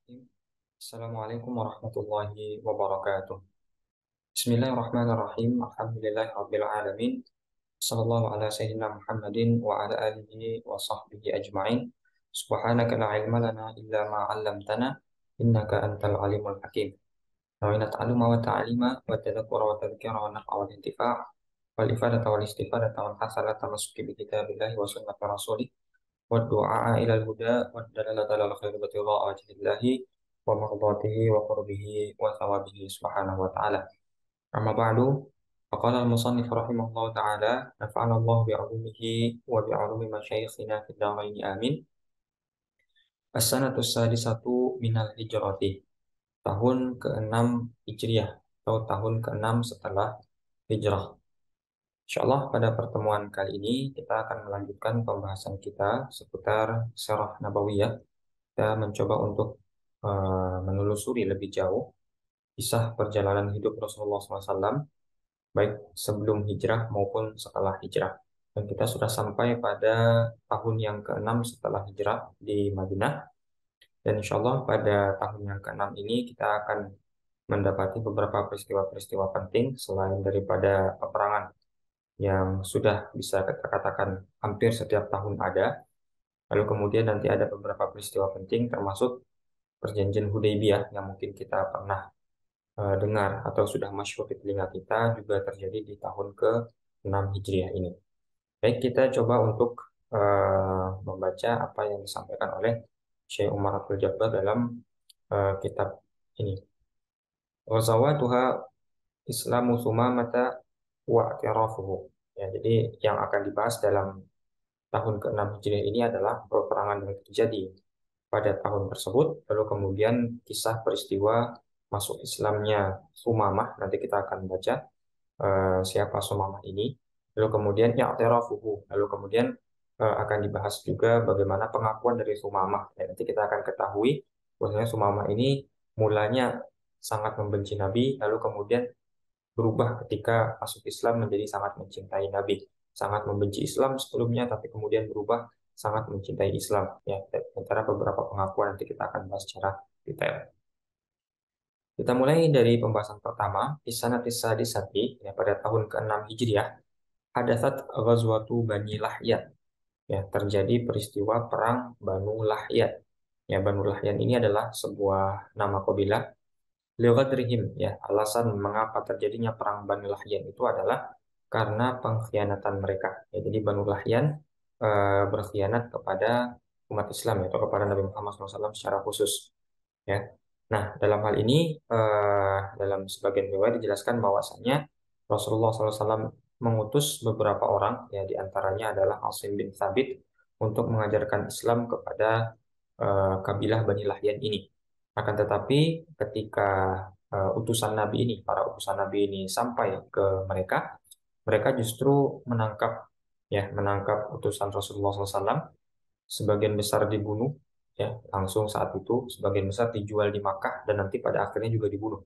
Bismillahirrahmanirrahim. Assalamualaikum warahmatullahi wabarakatuh. Bismillahirrahmanirrahim. Alhamdulillahirabbil alamin. Sallallahu ala sayyidina Muhammadin wa ala alihi wa sahbihi ajma'in. Subhanaka la ilma lana illa ma 'allamtana innaka antal alimul hakim. Wa inna ta'alluma wa ta'alima wa tadhakkura wa tadhkira wa naf'a wa intifa' wal ifadata wal istifadata wal hasanata masuki bi kitabillahi wa sunnati rasulih والدعاء إلى الهدى والدلالة على الخير ابتغاء وجه الله ومرضاته وقربه وثوابه سبحانه وتعالى أما بعد فقال المصنف رحمه الله تعالى نفعنا الله بعلومه وبعلوم مشايخنا في الدارين آمين السنة السادسة من الهجرة tahun ke-6 Hijriah atau tahun ke-6 setelah hijrah. Insyaallah pada pertemuan kali ini kita akan melanjutkan pembahasan kita seputar Sirah Nabawiyah. Kita mencoba untuk menelusuri lebih jauh kisah perjalanan hidup Rasulullah SAW, baik sebelum hijrah maupun setelah hijrah. Dan kita sudah sampai pada tahun yang ke-6 setelah hijrah di Madinah. Dan insya Allah pada tahun yang ke-6 ini kita akan mendapati beberapa peristiwa-peristiwa penting selain daripada peperangan yang sudah bisa kita katakan hampir setiap tahun ada. Lalu kemudian nanti ada beberapa peristiwa penting termasuk perjanjian Hudaybiyah yang mungkin kita pernah dengar atau sudah masyhur di telinga kita juga terjadi di tahun ke-6 Hijriah ini. Baik, kita coba untuk membaca apa yang disampaikan oleh Syekh Umar Abdul Jabbar dalam kitab ini. Wazawatuha Islamu Sumamata wa i'tirafuhu. Ya, jadi yang akan dibahas dalam tahun ke-6 Hijriah ini adalah peperangan yang terjadi pada tahun tersebut, lalu kemudian kisah peristiwa masuk Islamnya Sumamah, nanti kita akan baca siapa Sumamah ini, lalu kemudian i'tirafuhu, lalu kemudian akan dibahas juga bagaimana pengakuan dari Sumamah. Dan nanti kita akan ketahui bahwasanya Sumamah ini mulanya sangat membenci Nabi, lalu kemudian berubah ketika masuk Islam menjadi sangat mencintai Nabi, sangat membenci Islam sebelumnya, tapi kemudian berubah sangat mencintai Islam. Ya, antara beberapa pengakuan nanti kita akan bahas secara detail. Kita mulai dari pembahasan pertama, di sana Sadisati, ya, pada tahun ke-6 Hijriah, hadasat ghazwatu Bani Lahyat. Ya, terjadi peristiwa perang Banu Lahyat. Ya, Banu Lahyan ini adalah sebuah nama kabilah. Lighadrihim, ya, alasan mengapa terjadinya perang Banu Lahyan itu adalah karena pengkhianatan mereka. Ya, jadi Banu Lahyan berkhianat kepada umat Islam atau kepada Nabi Muhammad SAW secara khusus. Ya. Nah, dalam hal ini dalam sebagian riwayat dijelaskan bahwasanya Rasulullah SAW mengutus beberapa orang, ya, diantaranya adalah Asim bin Thabit untuk mengajarkan Islam kepada kabilah Bani Lahyan ini. Akan tetapi ketika utusan Nabi ini, para utusan Nabi ini sampai ke mereka, mereka justru menangkap utusan Rasulullah SAW, sebagian besar dibunuh, ya, langsung saat itu, sebagian besar dijual di Makkah dan nanti pada akhirnya juga dibunuh,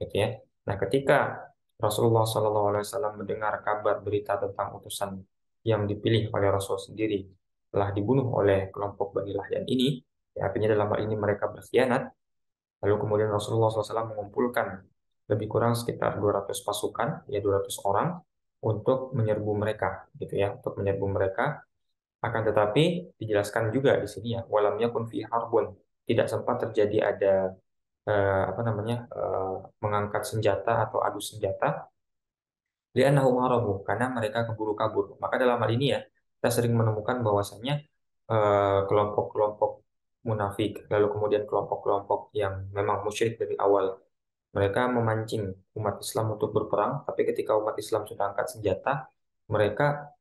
gitu ya. Nah, ketika Rasulullah SAW mendengar kabar berita tentang utusan yang dipilih oleh Rasul sendiri telah dibunuh oleh kelompok Bani Lahyan ini, ya, artinya dalam hal ini mereka berkhianat. Lalu kemudian Rasulullah SAW mengumpulkan lebih kurang sekitar 200 pasukan, ya, 200 orang untuk menyerbu mereka, gitu ya, untuk menyerbu mereka. Akan tetapi dijelaskan juga di sini, ya, walam yakun fi harbun, tidak sempat terjadi ada mengangkat senjata atau adu senjata, li'annahum harabu, karena mereka keburu kabur. Maka dalam hal ini, ya, kita sering menemukan bahwasanya kelompok-kelompok munafik, lalu kemudian kelompok-kelompok yang memang musyrik dari awal, mereka memancing umat Islam untuk berperang, tapi ketika umat Islam sudah angkat senjata, mereka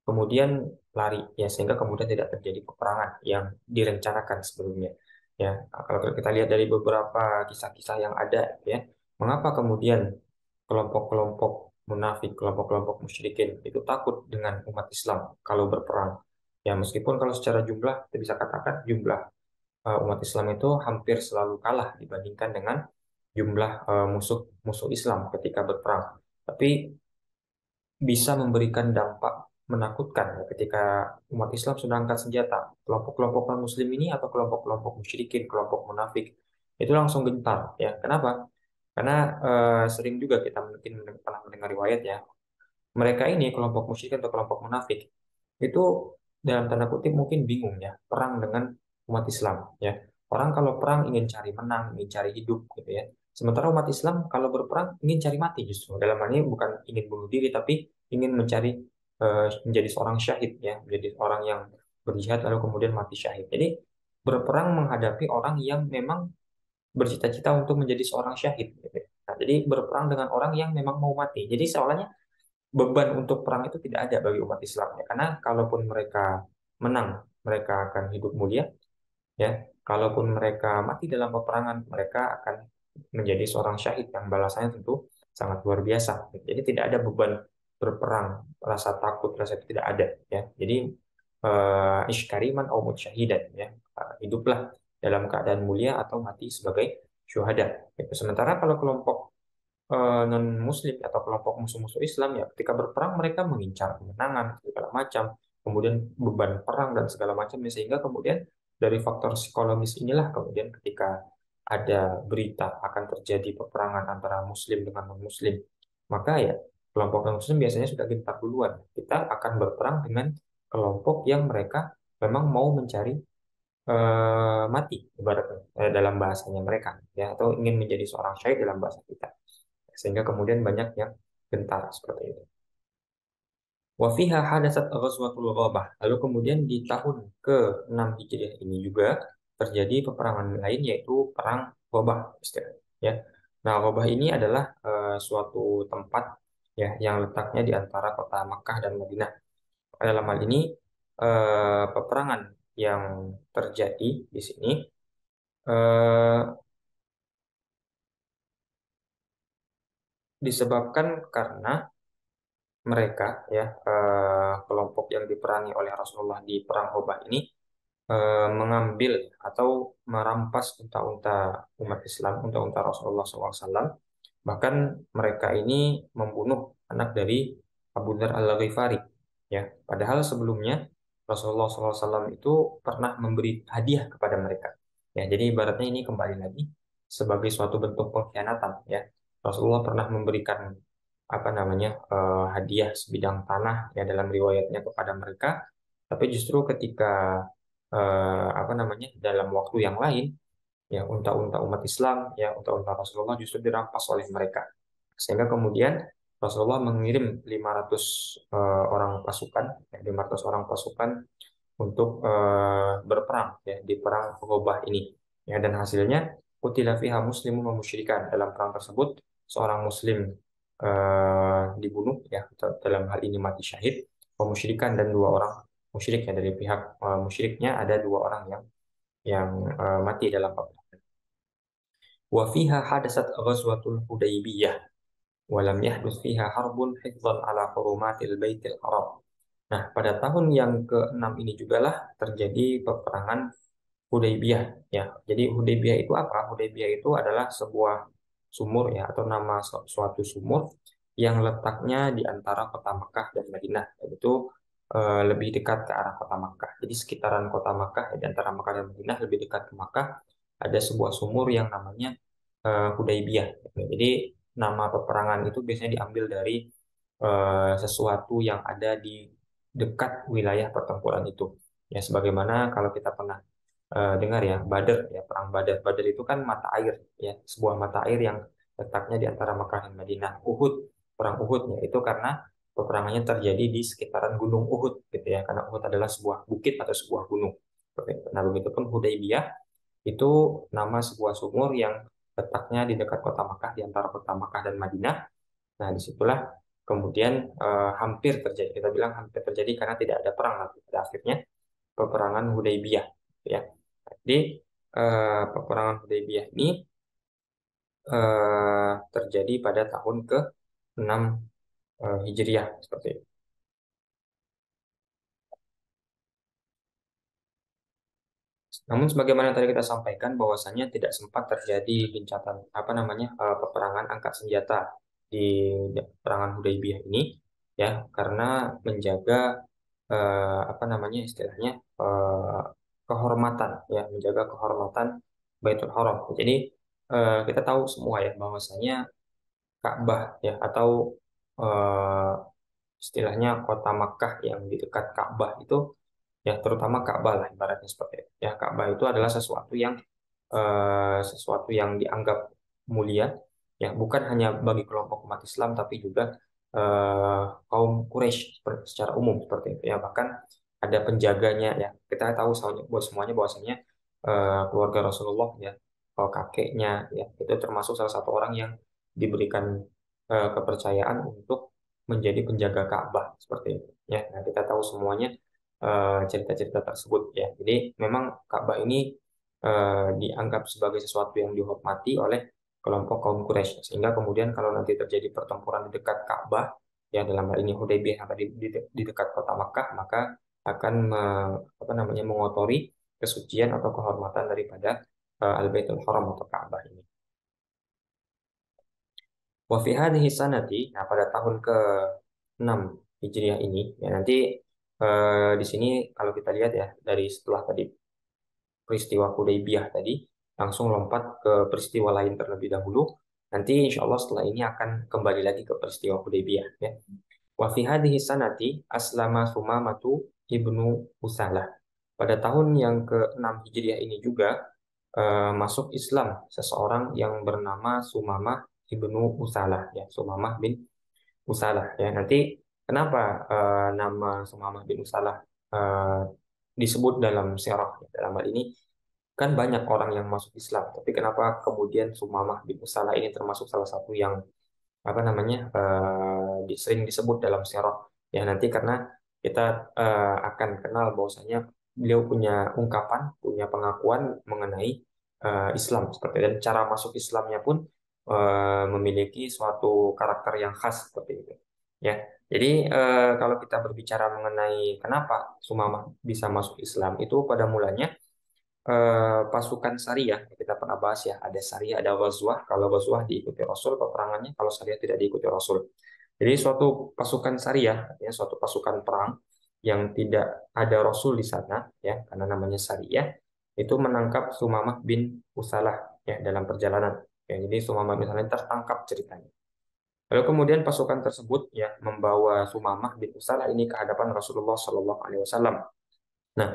kemudian lari, ya, sehingga kemudian tidak terjadi peperangan yang direncanakan sebelumnya. Ya, kalau kita lihat dari beberapa kisah-kisah yang ada, ya, mengapa kemudian kelompok-kelompok munafik, kelompok-kelompok musyrikin itu takut dengan umat Islam kalau berperang? Ya, meskipun kalau secara jumlah kita bisa katakan jumlah umat Islam itu hampir selalu kalah dibandingkan dengan jumlah musuh Islam ketika berperang, tapi bisa memberikan dampak menakutkan ya, ketika umat Islam sudah angkat senjata. Kelompok-kelompok non-Muslim ini atau kelompok-kelompok musyrikin, kelompok munafik itu langsung gentar ya. Kenapa? Karena sering juga kita mungkin pernah mendengar riwayat ya, mereka ini kelompok musyrik atau kelompok munafik itu dalam tanda kutip mungkin bingung ya perang dengan umat Islam ya. Orang kalau perang ingin cari menang, ingin cari hidup gitu ya. Sementara umat Islam kalau berperang ingin cari mati, justru dalam hal ini bukan ingin bunuh diri tapi ingin mencari menjadi seorang syahid ya, menjadi orang yang berjihad lalu kemudian mati syahid. Jadi berperang menghadapi orang yang memang bercita-cita untuk menjadi seorang syahid gitu ya. Nah, jadi berperang dengan orang yang memang mau mati. Jadi seolah beban untuk perang itu tidak ada bagi umat Islam ya. Karena kalaupun mereka menang, mereka akan hidup mulia ya. Kalaupun mereka mati dalam peperangan, mereka akan menjadi seorang syahid yang balasannya tentu sangat luar biasa. Jadi tidak ada beban berperang, rasa takut, rasa itu tidak ada ya. Jadi iskariman au syahidan ya. Hiduplah dalam keadaan mulia atau mati sebagai syuhada. Gitu. Sementara kalau kelompok non muslim atau kelompok musuh-musuh Islam ya ketika berperang mereka mengincar kemenangan segala macam, kemudian beban perang dan segala macam sehingga kemudian dari faktor psikologis inilah kemudian ketika ada berita akan terjadi peperangan antara muslim dengan non muslim, maka ya kelompok non muslim biasanya sudah gentar duluan, kita akan berperang dengan kelompok yang mereka memang mau mencari mati ibaratnya dalam bahasanya mereka ya, atau ingin menjadi seorang syahid dalam bahasa kita, sehingga kemudian banyak yang gentar seperti itu. Wa fiha hadatsat ghazwatul Ghabah. Lalu kemudian di tahun ke-6 Hijriah ini juga terjadi peperangan lain yaitu perang Ghabah istilahnya ya. Nah, Ghabah ini adalah suatu tempat ya yang letaknya di antara kota Makkah dan Madinah. Dalam hal ini peperangan yang terjadi di sini eh, disebabkan karena mereka ya kelompok yang diperangi oleh Rasulullah di perang Hobah ini mengambil atau merampas unta-unta umat Islam, unta-unta Rasulullah SAW. Bahkan mereka ini membunuh anak dari Abu Dzar Al-Ghifari ya. Padahal sebelumnya Rasulullah SAW itu pernah memberi hadiah kepada mereka. Ya, jadi ibaratnya ini kembali lagi sebagai suatu bentuk pengkhianatan ya. Rasulullah pernah memberikan apa namanya hadiah sebidang tanah ya dalam riwayatnya kepada mereka, tapi justru ketika apa namanya dalam waktu yang lain ya unta-unta umat Islam ya unta-unta Rasulullah justru dirampas oleh mereka, sehingga kemudian Rasulullah mengirim 500 orang pasukan, ya, 500 orang pasukan untuk berperang ya di perang Ghabah ini ya, dan hasilnya qutila fiha muslimun wa musyrikan. Dalam perang tersebut seorang muslim dibunuh ya, dalam hal ini mati syahid, wa musyrikan, dan dua orang musyrik ya, dari pihak musyriknya ada dua orang yang mati dalam peperangan. Wa fiha hadasat ghazwatul Hudaybiyah wa lam yahdus fiha harbun hifdzan ala hurumatil baitil haram. Nah, pada tahun yang ke-6 ini jugalah terjadi peperangan Hudaybiyah ya. Jadi Hudaybiyah itu apa? Hudaybiyah itu adalah sebuah sumur ya, atau nama suatu sumur yang letaknya di antara kota Makkah dan Madinah. Itu lebih dekat ke arah kota Makkah. Jadi sekitaran kota Makkah di antara Makkah dan Madinah lebih dekat ke Makkah ada sebuah sumur yang namanya Hudaybiyah. Jadi nama peperangan itu biasanya diambil dari sesuatu yang ada di dekat wilayah pertempuran itu. Ya, sebagaimana kalau kita pernah dengar ya, Badr ya, perang Badr. Badr itu kan mata air ya, sebuah mata air yang letaknya di antara Makkah dan Madinah. Uhud, perang Uhud ya, itu karena peperangannya terjadi di sekitaran Gunung Uhud gitu ya, karena Uhud adalah sebuah bukit atau sebuah gunung. Nah, begitupun Hudaybiyah itu nama sebuah sumur yang letaknya di dekat kota Makkah, di antara kota Makkah dan Madinah. Nah, disitulah kemudian hampir terjadi, kita bilang hampir terjadi karena tidak ada perang, tapi pada akhirnya peperangan Hudaybiyah ya. Jadi peperangan Hudaybiyah ini terjadi pada tahun ke-6 Hijriah seperti itu. Namun sebagaimana tadi kita sampaikan bahwasanya tidak sempat terjadi gencatan apa namanya peperangan angkat senjata di peperangan Hudaybiyah ini ya, karena menjaga apa namanya istilahnya eh, kehormatan, ya, menjaga kehormatan Baitul Haram. Jadi kita tahu semua ya bahwasanya Ka'bah ya atau eh, istilahnya kota Makkah yang di dekat Ka'bah itu, ya terutama Ka'bah lah ibaratnya seperti itu. Ya, Ka'bah itu adalah sesuatu yang dianggap mulia, ya bukan hanya bagi kelompok umat Islam tapi juga kaum Quraisy secara umum seperti itu ya. Bahkan ada penjaganya, ya kita tahu buat semuanya bahwasanya keluarga Rasulullah ya, kakeknya ya itu termasuk salah satu orang yang diberikan kepercayaan untuk menjadi penjaga Ka'bah seperti itu ya. Nah, kita tahu semuanya cerita-cerita tersebut ya. Jadi memang Ka'bah ini dianggap sebagai sesuatu yang dihormati oleh kelompok kaum Quraisy, sehingga kemudian kalau nanti terjadi pertempuran di dekat Ka'bah, ya dalam hal ini Hudaybiyah yang ada di dekat kota Makkah, maka akan apa namanya mengotori kesucian atau kehormatan daripada Al-Baitul Haram atau Ka'bah ini. Wa fi hadhihi sanati, nah pada tahun ke-6 Hijriah ini, ya nanti di sini kalau kita lihat ya dari setelah tadi peristiwa Hudaybiyah tadi, langsung lompat ke peristiwa lain terlebih dahulu. Nanti insya Allah setelah ini akan kembali lagi ke peristiwa Hudaybiyah ya. Wa fi hadhihi sanati aslama Sumamatu ibnu Usalah. Pada tahun yang ke-6 Hijriah ini juga masuk Islam seseorang yang bernama Sumamah ibnu Usalah ya, Sumamah bin Usalah ya. Nanti kenapa nama Sumamah bin Usalah eh, disebut dalam sirah ya? Dalam hal ini kan banyak orang yang masuk Islam, tapi kenapa kemudian Sumamah bin Usalah ini termasuk salah satu yang apa namanya sering disebut dalam sirah ya. Nanti karena kita akan kenal bahwasanya beliau punya ungkapan, punya pengakuan mengenai Islam seperti, dan cara masuk Islamnya pun memiliki suatu karakter yang khas seperti itu ya. Jadi kalau kita berbicara mengenai kenapa Sumamah bisa masuk Islam, itu pada mulanya pasukan Sariyah kita pernah bahas ya, ada Sariyah, ada Ghazwah. Kalau Ghazwah diikuti Rasul peperangannya, kalau Sariyah tidak diikuti Rasul. Jadi suatu pasukan Sariyah ya, suatu pasukan perang yang tidak ada Rasul di sana ya, karena namanya Sariyah, itu menangkap Sumamah bin Usalah ya dalam perjalanan ya. Jadi Sumamah bin Usalah tertangkap ceritanya. Lalu kemudian pasukan tersebut ya membawa Sumamah bin Usalah ini ke hadapan Rasulullah Shallallahu Alaihi Wasallam. Nah,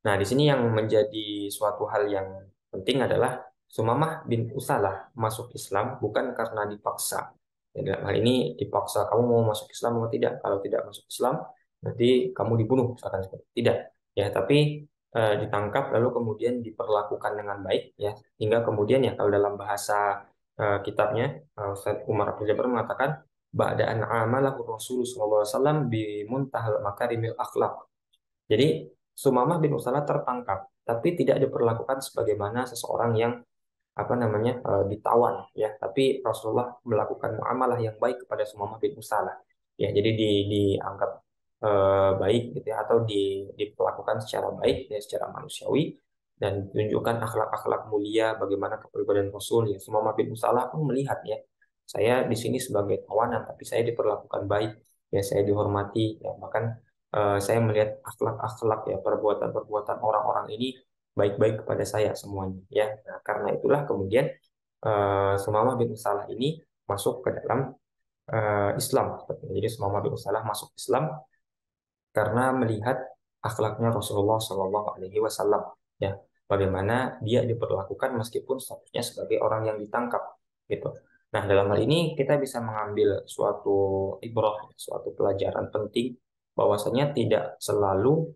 Nah, di sini yang menjadi suatu hal yang penting adalah Sumamah bin Usalah masuk Islam bukan karena dipaksa. Ya, dalam hal ini dipaksa, kamu mau masuk Islam atau tidak? Kalau tidak masuk Islam, nanti kamu dibunuh, misalkan seperti itu. Tidak. Ya, tapi ditangkap lalu kemudian diperlakukan dengan baik ya, hingga kemudian ya kalau dalam bahasa kitabnya Ustaz Umar Abdul Jabbar mengatakan ba'da an amalahu Rasul sallallahu alaihi wasallam bi muntahal makarimil akhlak. Jadi Sumamah bin Usalah tertangkap, tapi tidak diperlakukan sebagaimana seseorang yang apa namanya ditawan ya. Tapi Rasulullah melakukan muamalah yang baik kepada Sumamah bin Usalah. Ya, jadi dianggap baik gitu ya, atau diperlakukan secara baik ya, secara manusiawi, dan tunjukkan akhlak-akhlak mulia bagaimana kepribadian Rasul ya. Sumamah bin Usalah pun melihat ya, saya di sini sebagai tawanan tapi saya diperlakukan baik ya, saya dihormati ya, bahkan saya melihat akhlak-akhlak ya, perbuatan-perbuatan orang-orang ini baik-baik kepada saya semuanya ya. Nah, karena itulah kemudian Sumamah bin Usalah ini masuk ke dalam Islam. Jadi Sumamah bin Usalah masuk Islam karena melihat akhlaknya Rasulullah Shallallahu Alaihi Wasallam ya, bagaimana dia diperlakukan meskipun statusnya sebagai orang yang ditangkap gitu. Nah, dalam hal ini kita bisa mengambil suatu ibrah, suatu pelajaran penting bahwasanya tidak selalu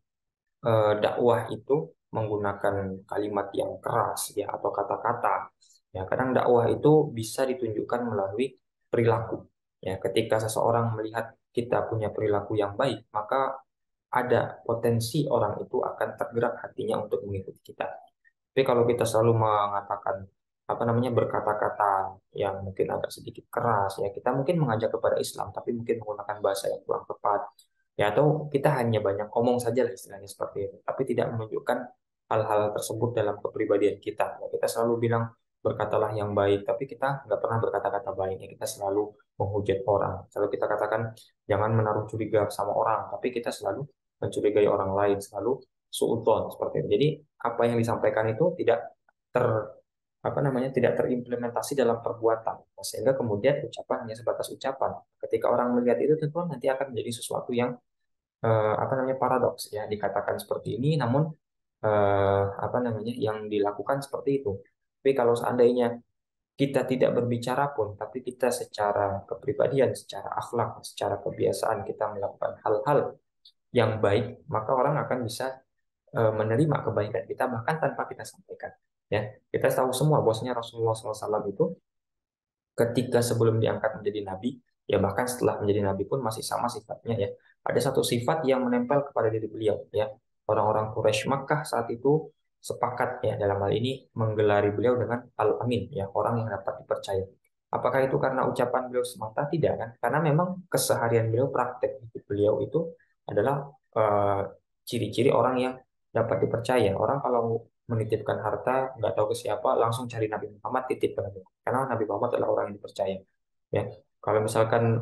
dakwah itu menggunakan kalimat yang keras ya atau kata-kata. Ya, kadang dakwah itu bisa ditunjukkan melalui perilaku. Ya, ketika seseorang melihat kita punya perilaku yang baik, maka ada potensi orang itu akan tergerak hatinya untuk mengikuti kita. Tapi kalau kita selalu mengatakan apa namanya berkata-kata yang mungkin agak sedikit keras ya, kita mungkin mengajak kepada Islam tapi mungkin menggunakan bahasa yang kurang tepat ya, atau kita hanya banyak omong saja lah istilahnya seperti itu, tapi tidak menunjukkan hal-hal tersebut dalam kepribadian kita ya. Kita selalu bilang berkatalah yang baik tapi kita nggak pernah berkata-kata baik ya, kita selalu menghujat orang. Kalau kita katakan jangan menaruh curiga sama orang tapi kita selalu mencurigai orang lain, selalu suudzon seperti itu. Jadi apa yang disampaikan itu tidak ter apa namanya tidak terimplementasi dalam perbuatan, sehingga kemudian ucapan hanya sebatas ucapan. Ketika orang melihat itu tentu nanti akan menjadi sesuatu yang apa namanya paradoks ya, dikatakan seperti ini namun apa namanya yang dilakukan seperti itu. Tapi kalau seandainya kita tidak berbicara pun, tapi kita secara kepribadian, secara akhlak, secara kebiasaan kita melakukan hal-hal yang baik, maka orang akan bisa menerima kebaikan kita bahkan tanpa kita sampaikan. Ya, kita tahu semua bahwasanya Rasulullah SAW itu ketika sebelum diangkat menjadi nabi, ya bahkan setelah menjadi nabi pun masih sama sifatnya ya. Ada satu sifat yang menempel kepada diri beliau ya. Orang-orang Quraisy Makkah saat itu sepakat ya dalam hal ini menggelari beliau dengan Al-Amin ya, orang yang dapat dipercaya. Apakah itu karena ucapan beliau semata? Tidak kan? Karena memang keseharian beliau, praktek hidup beliau itu adalah ciri-ciri orang yang dapat dipercaya. Orang kalau menitipkan harta nggak tahu ke siapa langsung cari Nabi Muhammad, titip ke Nabi Muhammad karena Nabi Muhammad adalah orang yang dipercaya ya. Kalau misalkan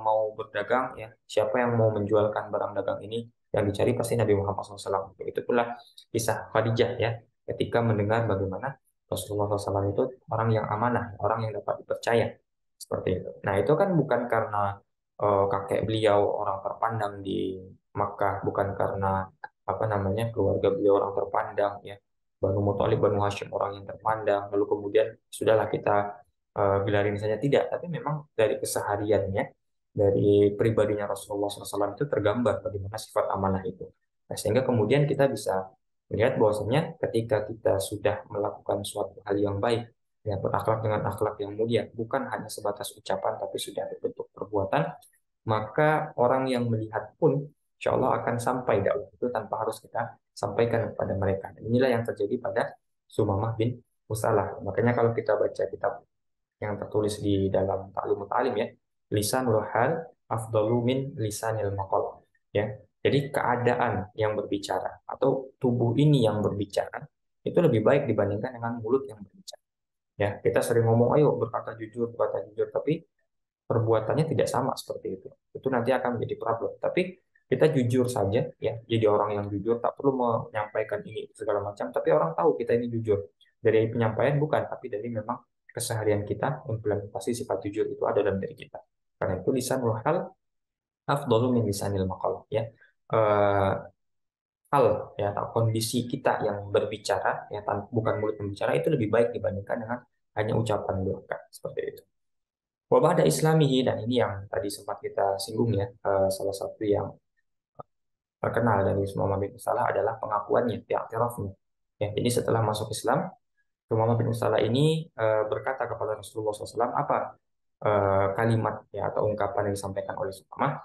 mau berdagang ya, siapa yang mau menjualkan barang dagang ini, yang dicari pasti Nabi Muhammad SAW. Begitu pula kisah Khadijah ya, ketika mendengar bagaimana Rasulullah SAW itu orang yang amanah, orang yang dapat dipercaya seperti itu. Nah itu kan bukan karena kakek beliau orang terpandang di Makkah, bukan karena apa namanya keluarga beliau orang terpandang ya, Banu Muthalib, Banu Hashim orang yang terpandang, lalu kemudian sudahlah kita gelarin saja, tidak, tapi memang dari kesehariannya, dari pribadinya Rasulullah SAW itu tergambar bagaimana sifat amanah itu. Nah, sehingga kemudian kita bisa melihat bahwasanya ketika kita sudah melakukan suatu hal yang baik, ya berakhlak dengan akhlak yang mulia, bukan hanya sebatas ucapan tapi sudah berbentuk perbuatan, maka orang yang melihat pun insya Allah akan sampai dakwah itu tanpa harus kita sampaikan kepada mereka. Dan inilah yang terjadi pada Sumamah bin Usalah. Makanya kalau kita baca kitab yang tertulis di dalam Ta'limut Ta'lim ya, lisanul hal afdalu min lisanil maqal. Ya. Jadi keadaan yang berbicara atau tubuh ini yang berbicara itu lebih baik dibandingkan dengan mulut yang berbicara. Ya, kita sering ngomong ayo berkata jujur, tapi perbuatannya tidak sama seperti itu. Itu nanti akan menjadi problem. Tapi kita jujur saja ya, jadi orang yang jujur, tak perlu menyampaikan ini segala macam, tapi orang tahu kita ini jujur. Dari penyampaian bukan, tapi dari memang keseharian kita implementasi sifat jujur itu ada dalam diri kita. Karena itu lisanul hal afdalu min lisanil maqal ya. Eh, hal ya atau kondisi kita yang berbicara ya bukan mulut membicara itu lebih baik dibandingkan dengan hanya ucapan belaka seperti itu. Wabah ada Islamihi, dan ini yang tadi sempat kita singgung ya, salah satu yang terkenal dari Sumamah bin Salah adalah pengakuannya, i'tirafnya. Ya, jadi setelah masuk Islam, Sumamah bin Salah ini berkata kepada Rasulullah SAW apa kalimat ya atau ungkapan yang disampaikan oleh Sumamah,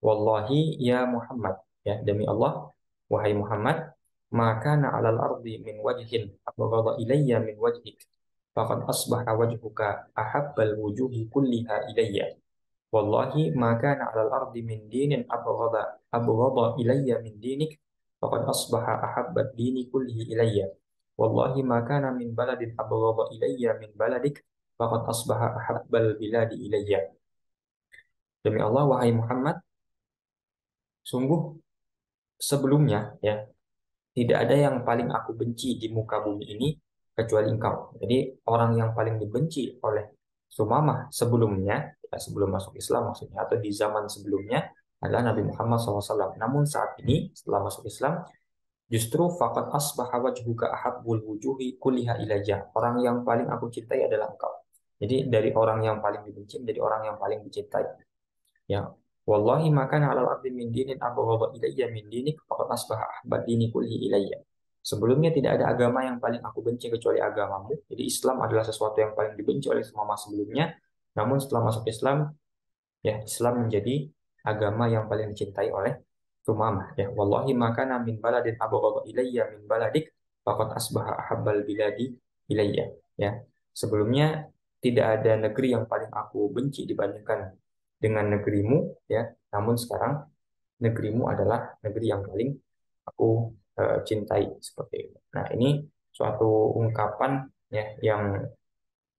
Wallahi ya Muhammad, ya demi Allah, wahai Muhammad, maka na alal ardi min wajhin abghadha ilayya min wajhik, faqad asbaha wajhuka ahabbal wujuhi kulliha ilayya. Wallahi maka na alal ardi min dinin abghadha ilayya min dinik, faqad asbaha ahabbad dini kullihi ilayya. Wallahi maka na min baladin abghadha ilayya min baladik, faqad asbaha ahabbal biladi ilayya. Demi Allah wahai Muhammad, sungguh sebelumnya ya tidak ada yang paling aku benci di muka bumi ini kecuali engkau. Jadi orang yang paling dibenci oleh Sumamah sebelumnya, ya, sebelum masuk Islam maksudnya, atau di zaman sebelumnya adalah Nabi Muhammad SAW. Namun saat ini setelah masuk Islam, justru faqad asbaha wajhuka ahabbul wujuhi kulliha ilayya. Orang yang paling aku cintai adalah engkau. Jadi dari orang yang paling dibenci menjadi orang yang paling dicintai. Ya, wallahi maka alal ardi min dinin abghadha ilayya min dinik faqad asbaha ahbad dini kulli ilayya. Sebelumnya tidak ada agama yang paling aku benci kecuali agamamu. Jadi Islam adalah sesuatu yang paling dibenci oleh semua masa sebelumnya. Namun setelah masuk Islam, ya Islam menjadi agama yang paling dicintai oleh Sumamah. Ya, wallahi maka min baladin abghadha ilayya min baladik faqad asbaha ahabbal biladi ilayya. Ya, sebelumnya tidak ada negeri yang paling aku benci dibandingkan dengan negerimu ya, namun sekarang negerimu adalah negeri yang paling aku cintai seperti itu. Nah, ini suatu ungkapan ya yang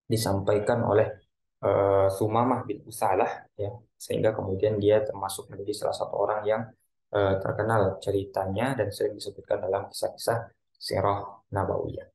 disampaikan oleh Sumamah bin Usalah ya, sehingga kemudian dia termasuk menjadi salah satu orang yang terkenal ceritanya dan sering disebutkan dalam kisah-kisah sirah nabawiyah.